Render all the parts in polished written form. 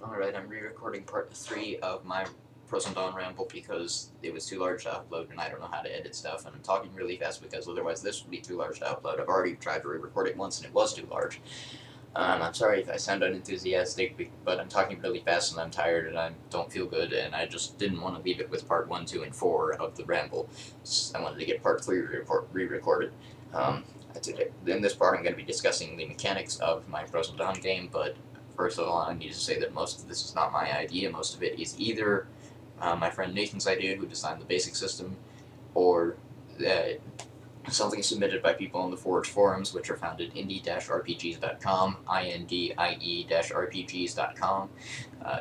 Alright, I'm re-recording part 3 of my Frozen Dawn Ramble because it was too large to upload and I don't know how to edit stuff, and I'm talking really fast because otherwise this would be too large to upload. I've already tried to re-record it once and it was too large. I'm sorry if I sound unenthusiastic, but I'm talking really fast and I'm tired and I don't feel good, and I just didn't want to leave it with part 1, 2, and 4 of the Ramble. I wanted to get part 3 re-recorded. In this part I'm going to be discussing the mechanics of my Frozen Dawn game, but first of all, I need to say that most of this is not my idea. Most of it is either my friend Nathan's idea, who designed the basic system, or something submitted by people on the Forge forums, which are found at indie-rpgs.com, indie-rpgs.com.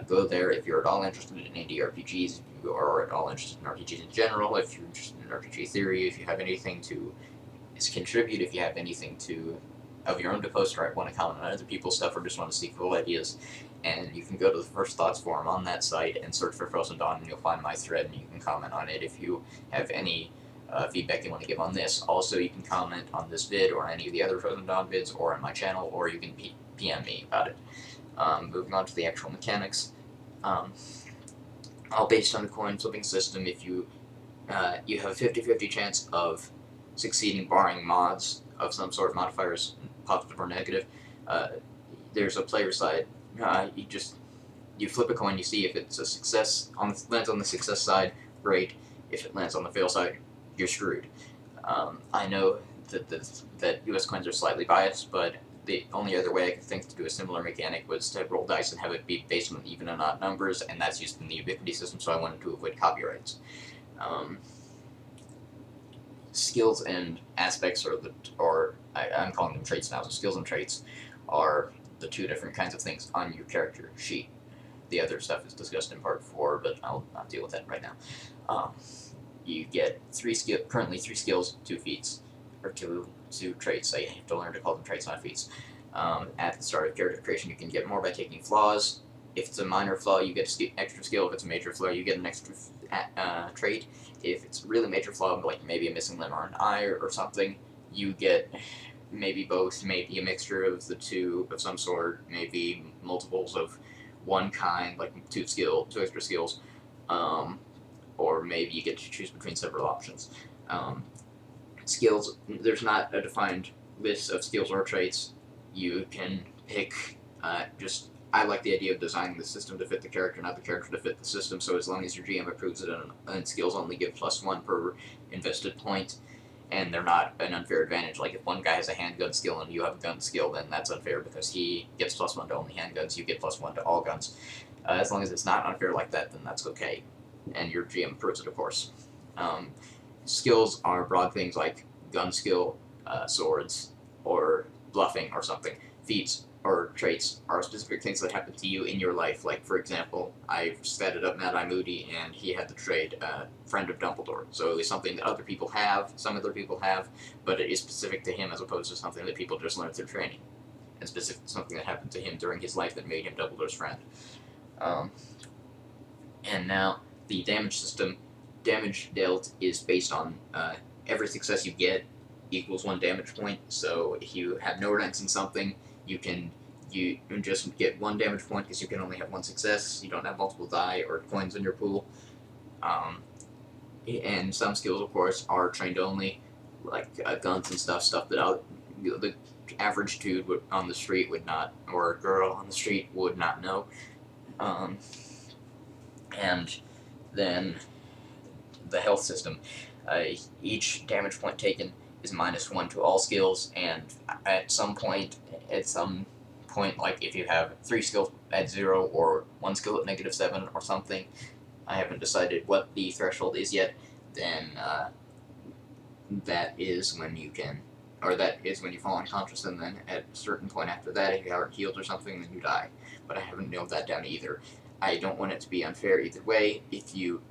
Go there if you're at all interested in indie RPGs, if you are at all interested in RPGs in general, if you're interested in RPG theory, if you have anything to contribute, if you have anything of your own to post, or want to comment on other people's stuff, or just want to see cool ideas, and you can go to the First Thoughts forum on that site and search for Frozen Dawn, and you'll find my thread, and you can comment on it if you have any feedback you want to give on this. Also, you can comment on this vid or any of the other Frozen Dawn vids, or on my channel, or you can PM me about it. Moving on to the actual mechanics. All based on a coin flipping system. If you have a 50-50 chance of succeeding, barring mods of some sort, modifiers, positive or negative. There's a player side. You flip a coin, you see if it's a success. Lands on the success side, great. If it lands on the fail side, you're screwed. I know that U.S. coins are slightly biased, but the only other way I could think to do a similar mechanic was to roll dice and have it be based on even and odd numbers, and that's used in the Ubiquity system, so I wanted to avoid copyrights. Skills and aspects I'm calling them traits now, so skills and traits are the two different kinds of things on your character sheet. The other stuff is discussed in part 4, but I'll not deal with that right now. You get currently 3 skills, 2 feats, or two traits. I have to learn to call them traits, not feats. At the start of character creation, you can get more by taking flaws. If it's a minor flaw, you get an extra skill. If it's a major flaw, you get an extra trait. If it's a really major flaw, like maybe a missing limb or an eye or something, you get maybe both, maybe a mixture of the two of some sort, maybe multiples of one kind, like two extra skills, or maybe you get to choose between several options. Skills, there's not a defined list of skills or traits. You can pick I like the idea of designing the system to fit the character, not the character to fit the system, so as long as your GM approves it, and skills only give +1 per invested point, and they're not an unfair advantage. Like if one guy has a handgun skill and you have a gun skill, then that's unfair because he gets +1 to only handguns, you get +1 to all guns. As long as it's not unfair like that, then that's okay, and your GM approves it, of course. Skills are broad things like gun skill, swords, or bluffing or something. Feats or traits are specific things that happen to you in your life. Like, for example, I've statted up Mad-Eye Moody, and he had the trait Friend of Dumbledore. So it's something that some other people have, but it is specific to him as opposed to something that people just learn through training. And specific to something that happened to him during his life that made him Dumbledore's friend. And now, the damage system. Damage dealt is based on every success you get equals 1 damage point. So if you have no ranks in something, you just get 1 damage point because you can only have 1 success. You don't have multiple die or coins in your pool. And some skills, of course, are trained only, like guns and stuff that the average dude on the street would not, or a girl on the street would not know. And then the health system. Each damage point taken is -1 to all skills, and at some point, like if you have 3 skills at 0 or 1 skill at -7 or something, I haven't decided what the threshold is yet, then that is when you fall unconscious, and then at a certain point after that, if you aren't healed or something, then you die. But I haven't nailed that down either. I don't want it to be unfair either way. If you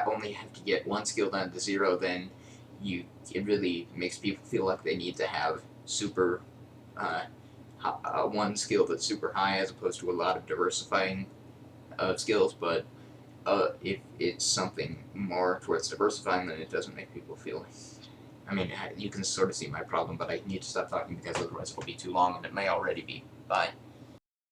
only have to get 1 skill down to 0, then it really makes people feel like they need to have super 1 skill that's super high as opposed to a lot of diversifying skills. But if it's something more towards diversifying, then it doesn't make people feel. I mean, you can sort of see my problem, but I need to stop talking because otherwise it'll be too long, and it may already be. Bye.